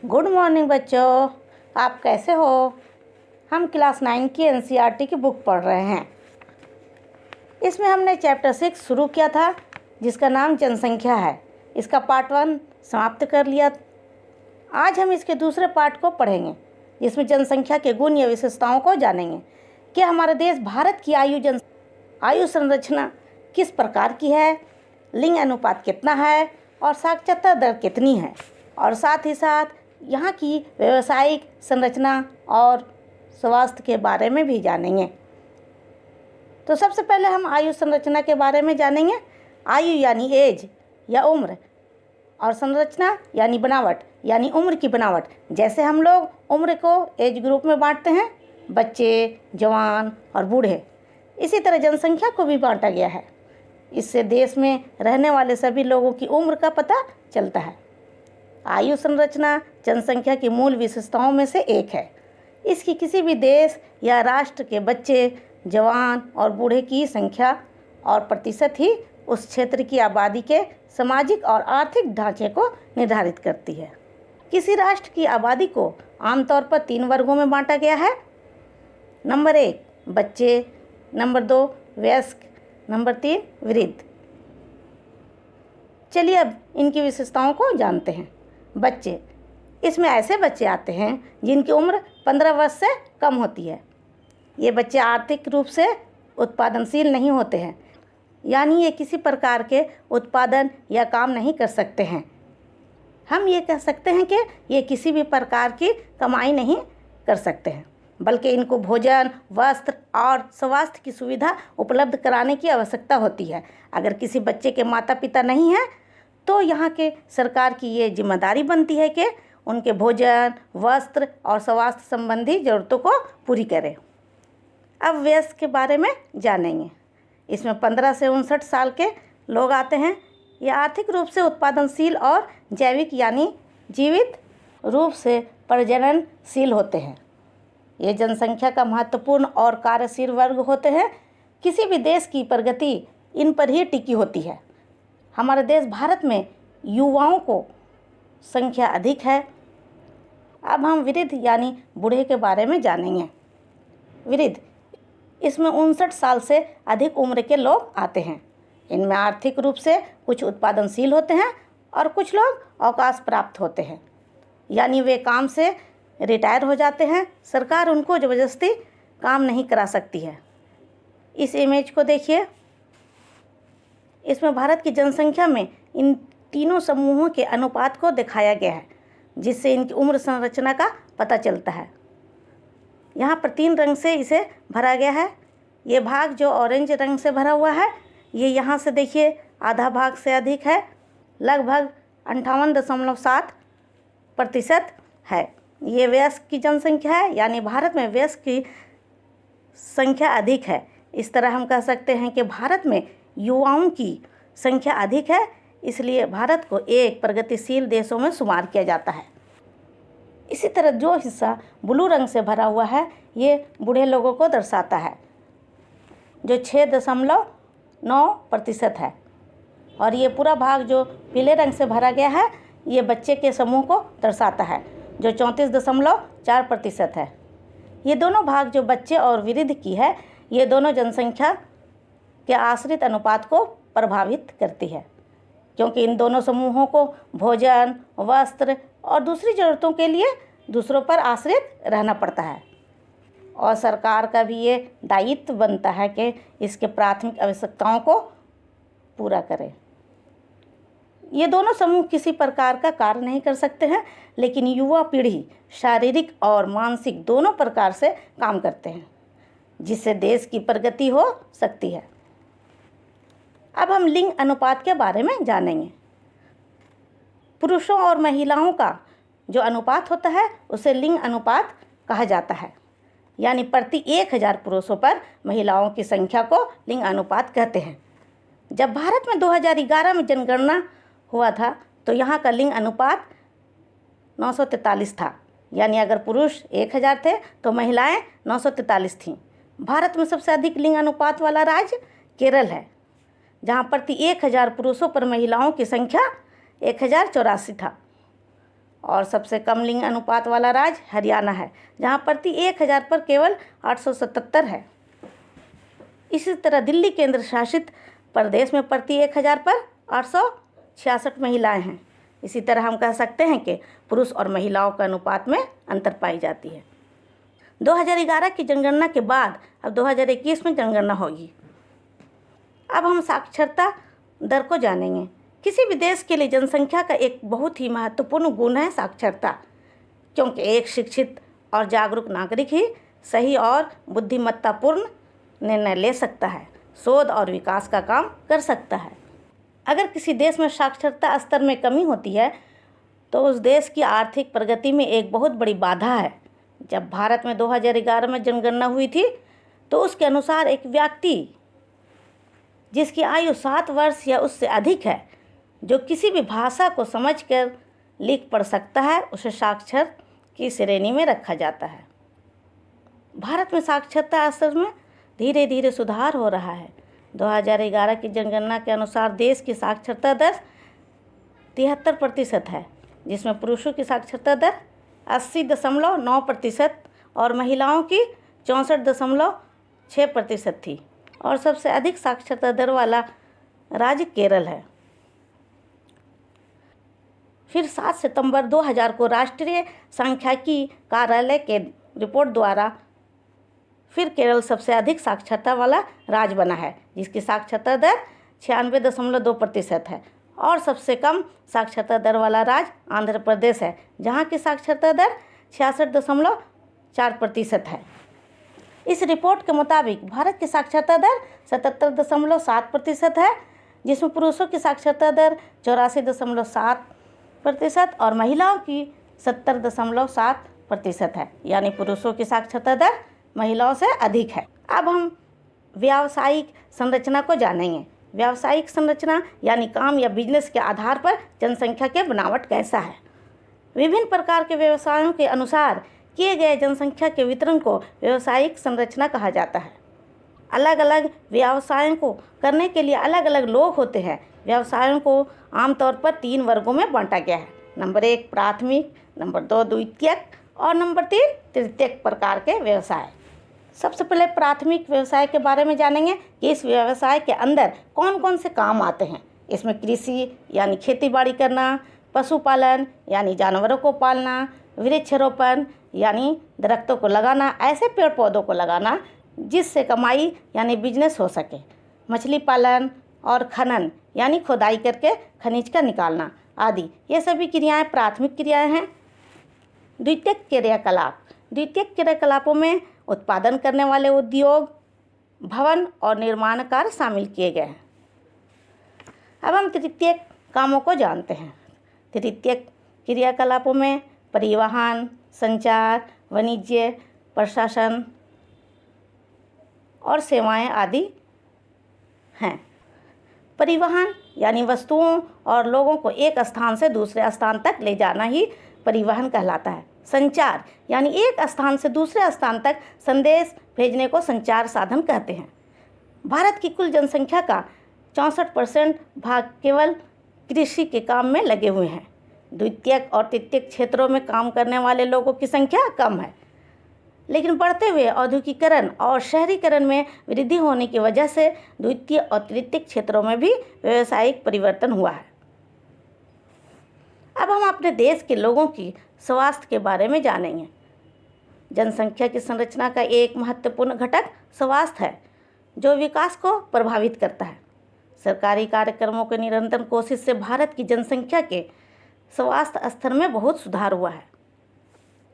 Good morning बच्चों, आप कैसे हो। हम क्लास 9 की एनसीईआरटी की बुक पढ़ रहे हैं। इसमें हमने चैप्टर 6 शुरू किया था जिसका नाम जनसंख्या है। इसका पार्ट 1 समाप्त कर लिया। आज हम इसके दूसरे पार्ट को पढ़ेंगे जिसमें जनसंख्या के गुण या विशेषताओं को जानेंगे कि हमारे देश भारत की आयु संरचना किस प्रकार की है, लिंग अनुपात कितना है और साक्षरता दर कितनी है, और साथ ही साथ यहाँ की व्यावसायिक संरचना और स्वास्थ्य के बारे में भी जानेंगे। तो सबसे पहले हम आयु संरचना के बारे में जानेंगे। आयु यानी एज या उम्र, और संरचना यानी बनावट यानी उम्र की बनावट। जैसे हम लोग उम्र को एज ग्रुप में बांटते हैं, बच्चे, जवान और बूढ़े, इसी तरह जनसंख्या को भी बांटा गया है। इससे देश में रहने वाले सभी लोगों की उम्र का पता चलता है। आयु संरचना जनसंख्या की मूल विशेषताओं में से एक है। इसकी किसी भी देश या राष्ट्र के बच्चे, जवान और बूढ़े की संख्या और प्रतिशत ही उस क्षेत्र की आबादी के सामाजिक और आर्थिक ढांचे को निर्धारित करती है। किसी राष्ट्र की आबादी को आमतौर पर 3 वर्गों में बांटा गया है। नंबर 1 बच्चे, नंबर 2 वयस्क, नंबर 3 वृद्ध। चलिए अब इनकी विशेषताओं को जानते हैं। बच्चे, इसमें ऐसे बच्चे आते हैं जिनकी उम्र 15 वर्ष से कम होती है। ये बच्चे आर्थिक रूप से उत्पादनशील नहीं होते हैं, यानी ये किसी प्रकार के उत्पादन या काम नहीं कर सकते हैं। हम ये कह सकते हैं कि ये किसी भी प्रकार की कमाई नहीं कर सकते हैं, बल्कि इनको भोजन, वस्त्र और स्वास्थ्य की सुविधा उपलब्ध कराने की आवश्यकता होती है। अगर किसी बच्चे के माता पिता नहीं हैं तो यहाँ के सरकार की ये जिम्मेदारी बनती है कि उनके भोजन, वस्त्र और स्वास्थ्य संबंधी ज़रूरतों को पूरी करें। अब वयस्क के बारे में जानेंगे। इसमें 15 से 59 साल के लोग आते हैं। ये आर्थिक रूप से उत्पादनशील और जैविक यानी जीवित रूप से प्रजननशील होते हैं। ये जनसंख्या का महत्वपूर्ण और कार्यशील वर्ग होते हैं। किसी भी देश की प्रगति इन पर ही टिकी होती है। हमारे देश भारत में युवाओं को संख्या अधिक है। अब हम वृद्ध यानी बूढ़े के बारे में जानेंगे। वृद्ध, इसमें 59 साल से अधिक उम्र के लोग आते हैं। इनमें आर्थिक रूप से कुछ उत्पादनशील होते हैं और कुछ लोग अवकाश प्राप्त होते हैं, यानी वे काम से रिटायर हो जाते हैं। सरकार उनको ज़बरदस्ती काम नहीं करा सकती है। इस इमेज को देखिए। इसमें भारत की जनसंख्या में इन तीनों समूहों के अनुपात को दिखाया गया है, जिससे इनकी उम्र संरचना का पता चलता है। यहाँ पर 3 रंग से इसे भरा गया है। ये भाग जो ऑरेंज रंग से भरा हुआ है, ये यहाँ से देखिए आधा भाग से अधिक है, लगभग 58.7% है। ये वयस्क की जनसंख्या है, यानी भारत में वयस्क की संख्या अधिक है। इस तरह हम कह सकते हैं कि भारत में युवाओं की संख्या अधिक है, इसलिए भारत को एक प्रगतिशील देशों में शुमार किया जाता है। इसी तरह जो हिस्सा ब्लू रंग से भरा हुआ है, ये बूढ़े लोगों को दर्शाता है, जो 6.9% है। और ये पूरा भाग जो पीले रंग से भरा गया है, ये बच्चे के समूह को दर्शाता है, जो 34.4% है। ये दोनों भाग जो बच्चे और वृद्ध की है, ये दोनों जनसंख्या के आश्रित अनुपात को प्रभावित करती है, क्योंकि इन दोनों समूहों को भोजन, वस्त्र और दूसरी ज़रूरतों के लिए दूसरों पर आश्रित रहना पड़ता है, और सरकार का भी ये दायित्व बनता है कि इसके प्राथमिक आवश्यकताओं को पूरा करें। ये दोनों समूह किसी प्रकार का कार्य नहीं कर सकते हैं, लेकिन युवा पीढ़ी शारीरिक और मानसिक दोनों प्रकार से काम करते हैं, जिससे देश की प्रगति हो सकती है। अब हम लिंग अनुपात के बारे में जानेंगे। पुरुषों और महिलाओं का जो अनुपात होता है उसे लिंग अनुपात कहा जाता है, यानी प्रति 1000 पुरुषों पर महिलाओं की संख्या को लिंग अनुपात कहते हैं। जब भारत में 2011 में जनगणना हुआ था तो यहाँ का लिंग अनुपात 943 था, यानी अगर पुरुष 1000 थे तो महिलाएं 943 थीं। भारत में सबसे अधिक लिंग अनुपात वाला राज्य केरल है, जहाँ प्रति 1000 पुरुषों पर महिलाओं की संख्या 1084 था। और सबसे कम लिंग अनुपात वाला राज्य हरियाणा है, जहां प्रति 1000 पर केवल 877 है। इसी तरह दिल्ली केंद्र शासित प्रदेश में प्रति 1000 पर 866 महिलाएं हैं। इसी तरह हम कह सकते हैं कि पुरुष और महिलाओं का अनुपात में अंतर पाई जाती है। 2011 की जनगणना के बाद अब 2021 में जनगणना होगी। अब हम साक्षरता दर को जानेंगे। किसी भी देश के लिए जनसंख्या का एक बहुत ही महत्वपूर्ण गुण है साक्षरता, क्योंकि एक शिक्षित और जागरूक नागरिक ही सही और बुद्धिमत्तापूर्ण निर्णय ले सकता है, शोध और विकास का काम कर सकता है। अगर किसी देश में साक्षरता स्तर में कमी होती है तो उस देश की आर्थिक प्रगति में एक बहुत बड़ी बाधा है। जब भारत में 2011 में जनगणना हुई थी तो उसके अनुसार एक व्यक्ति जिसकी आयु 7 वर्ष या उससे अधिक है, जो किसी भी भाषा को समझकर लिख पढ़ सकता है, उसे साक्षर की श्रेणी में रखा जाता है। भारत में साक्षरता स्तर में धीरे धीरे सुधार हो रहा है। 2011 की जनगणना के अनुसार देश की साक्षरता दर 73% है, जिसमें पुरुषों की साक्षरता दर 80.9% और महिलाओं की 64.6% थी। और सबसे अधिक साक्षरता दर वाला राज्य केरल है। फिर 7 सितंबर 2000 को राष्ट्रीय सांख्यिकी कार्यालय के रिपोर्ट द्वारा फिर केरल सबसे अधिक साक्षरता वाला राज्य बना है, जिसकी साक्षरता दर 96.2% है। और सबसे कम साक्षरता दर वाला राज्य आंध्र प्रदेश है, जहाँ की साक्षरता दर 66.4% है। इस रिपोर्ट के मुताबिक भारत की साक्षरता दर 77.7% है, जिसमें पुरुषों की साक्षरता दर 84.7% और महिलाओं की 70.7% है, यानी पुरुषों की साक्षरता दर महिलाओं से अधिक है। अब हम व्यावसायिक संरचना को जानेंगे। व्यावसायिक संरचना यानी काम या बिजनेस के आधार पर जनसंख्या के बनावट कैसा है। विभिन्न प्रकार के व्यवसायों के अनुसार किए गए जनसंख्या के वितरण को व्यावसायिक संरचना कहा जाता है। अलग अलग व्यवसायों को करने के लिए अलग अलग लोग होते हैं। व्यवसायों को आमतौर पर 3 वर्गों में बांटा गया है। नंबर 1 प्राथमिक, नंबर 2 द्वितीयक और नंबर 3 तृतीयक प्रकार के व्यवसाय। सबसे पहले प्राथमिक व्यवसाय के बारे में जानेंगे कि इस व्यवसाय के अंदर कौन कौन से काम आते हैं। इसमें कृषि यानी खेती बाड़ी करना, पशुपालन यानी जानवरों को पालना, वृक्षारोपण यानी दरख्तों को लगाना, ऐसे पेड़ पौधों को लगाना जिससे कमाई यानी बिजनेस हो सके, मछली पालन और खनन यानी खुदाई करके खनिज का निकालना आदि, ये सभी क्रियाएं प्राथमिक क्रियाएं हैं। द्वितीयक क्रियाकलाप। द्वितीयक क्रियाकलापों में उत्पादन करने वाले उद्योग, भवन और निर्माण कार्य शामिल किए गए हैं। अब हम तृतीयक कामों को जानते हैं। तृतीयक क्रियाकलापों में परिवहन, संचार, वाणिज्य, प्रशासन और सेवाएं आदि हैं। परिवहन यानी वस्तुओं और लोगों को एक स्थान से दूसरे स्थान तक ले जाना ही परिवहन कहलाता है। संचार यानी एक स्थान से दूसरे स्थान तक संदेश भेजने को संचार साधन कहते हैं। भारत की कुल जनसंख्या का 64% भाग केवल कृषि के काम में लगे हुए हैं। द्वितीयक और तृतीयक क्षेत्रों में काम करने वाले लोगों की संख्या कम है, लेकिन बढ़ते हुए औद्योगिकीकरण और शहरीकरण में वृद्धि होने की वजह से द्वितीय और तृतीयक क्षेत्रों में भी व्यावसायिक परिवर्तन हुआ है। अब हम अपने देश के लोगों की स्वास्थ्य के बारे में जानेंगे। जनसंख्या की संरचना का एक महत्वपूर्ण घटक स्वास्थ्य है, जो विकास को प्रभावित करता है। सरकारी कार्यक्रमों की निरंतर कोशिश से भारत की जनसंख्या के स्वास्थ्य स्तर में बहुत सुधार हुआ है।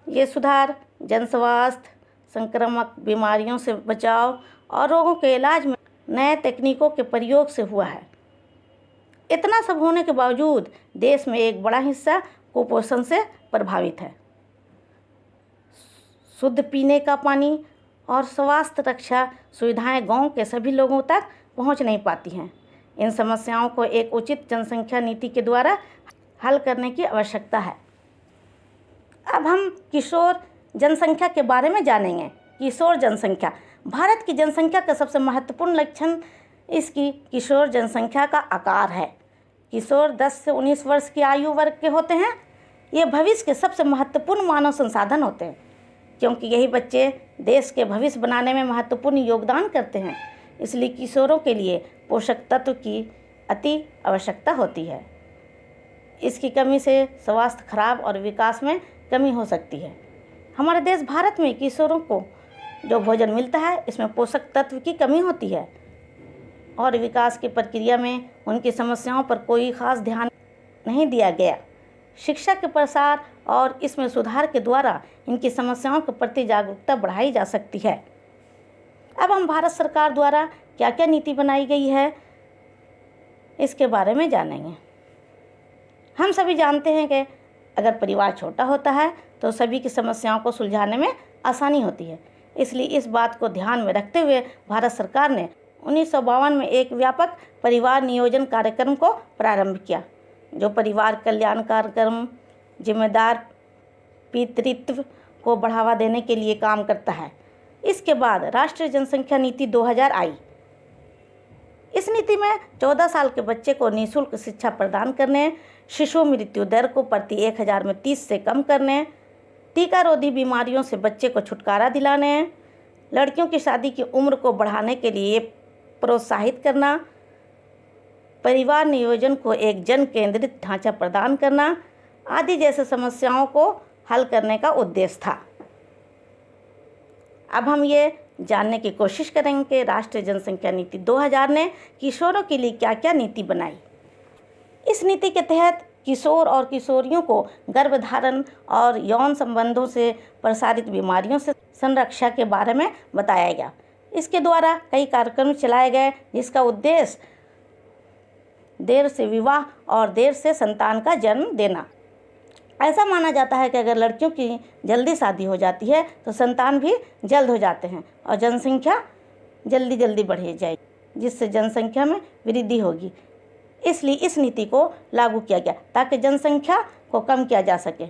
ये सुधार जन स्वास्थ्य, संक्रामक बीमारियों से बचाव और रोगों के इलाज में नए तकनीकों के प्रयोग से हुआ है। इतना सब होने के बावजूद देश में एक बड़ा हिस्सा कुपोषण से प्रभावित है। शुद्ध पीने का पानी और स्वास्थ्य रक्षा सुविधाएं गांव के सभी लोगों तक पहुंच नहीं पाती हैं। इन समस्याओं को एक उचित जनसंख्या नीति के द्वारा हल करने की आवश्यकता है। अब हम किशोर जनसंख्या के बारे में जानेंगे। किशोर जनसंख्या भारत की जनसंख्या का सबसे महत्वपूर्ण लक्षण इसकी किशोर जनसंख्या का आकार है। किशोर 10 से 19 वर्ष की आयु वर्ग के होते हैं। ये भविष्य के सबसे महत्वपूर्ण मानव संसाधन होते हैं, क्योंकि यही बच्चे देश के भविष्य बनाने में महत्वपूर्ण योगदान करते हैं। इसलिए किशोरों के लिए पोषक तत्व की अति आवश्यकता होती है। इसकी कमी से स्वास्थ्य खराब और विकास में कमी हो सकती है। हमारे देश भारत में किशोरों को जो भोजन मिलता है, इसमें पोषक तत्व की कमी होती है और विकास की प्रक्रिया में उनकी समस्याओं पर कोई खास ध्यान नहीं दिया गया। शिक्षा के प्रसार और इसमें सुधार के द्वारा इनकी समस्याओं के प्रति जागरूकता बढ़ाई जा सकती है। अब हम भारत सरकार द्वारा क्या क्या नीति बनाई गई है, इसके बारे में जानेंगे। हम सभी जानते हैं कि अगर परिवार छोटा होता है तो सभी की समस्याओं को सुलझाने में आसानी होती है। इसलिए इस बात को ध्यान में रखते हुए भारत सरकार ने 1952 में एक व्यापक परिवार नियोजन कार्यक्रम को प्रारंभ किया, जो परिवार कल्याण कार्यक्रम जिम्मेदार पितृत्व को बढ़ावा देने के लिए काम करता है। इसके बाद राष्ट्रीय जनसंख्या नीति 2000 आई। इस नीति में 14 साल के बच्चे को निःशुल्क शिक्षा प्रदान करने, शिशु मृत्यु दर को प्रति 1000 में 30 से कम करने, टीका रोधी बीमारियों से बच्चे को छुटकारा दिलाने, लड़कियों की शादी की उम्र को बढ़ाने के लिए प्रोत्साहित करना, परिवार नियोजन को एक जन केंद्रित ढांचा प्रदान करना आदि जैसे समस्याओं को हल करने का उद्देश्य था। अब हम ये जानने की कोशिश करेंगे कि राष्ट्रीय जनसंख्या नीति 2000 ने किशोरों के लिए क्या क्या नीति बनाई। इस नीति के तहत किशोर और किशोरियों को गर्भधारण और यौन संबंधों से प्रसारित बीमारियों से संरक्षा के बारे में बताया गया। इसके द्वारा कई कार्यक्रम चलाए गए, जिसका उद्देश्य देर से विवाह और देर से संतान का जन्म देना। ऐसा माना जाता है कि अगर लड़कियों की जल्दी शादी हो जाती है तो संतान भी जल्द हो जाते हैं और जनसंख्या जल्दी बढ़ जाएगी, जिससे जनसंख्या में वृद्धि होगी। इसलिए इस नीति को लागू किया गया ताकि जनसंख्या को कम किया जा सके।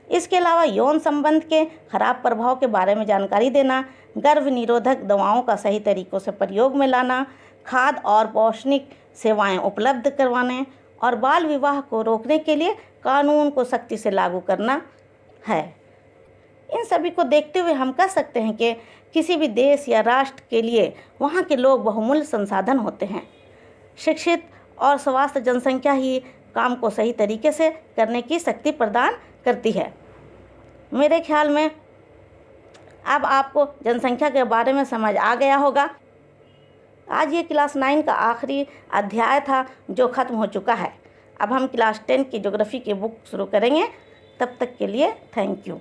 इसके अलावा यौन संबंध के खराब प्रभाव के बारे में जानकारी देना, गर्भ निरोधक दवाओं का सही तरीकों से प्रयोग में लाना, खाद्य और पौष्टिक सेवाएं उपलब्ध करवाने और बाल विवाह को रोकने के लिए कानून को सख्ती से लागू करना है। इन सभी को देखते हुए हम कह सकते हैं कि किसी भी देश या राष्ट्र के लिए वहाँ के लोग बहुमूल्य संसाधन होते हैं। शिक्षित और स्वस्थ जनसंख्या ही काम को सही तरीके से करने की शक्ति प्रदान करती है। मेरे ख्याल में अब आपको जनसंख्या के बारे में समझ आ गया होगा। आज ये क्लास 9 का आखिरी अध्याय था जो ख़त्म हो चुका है। अब हम क्लास 10 की ज्योग्राफी की बुक शुरू करेंगे। तब तक के लिए थैंक यू।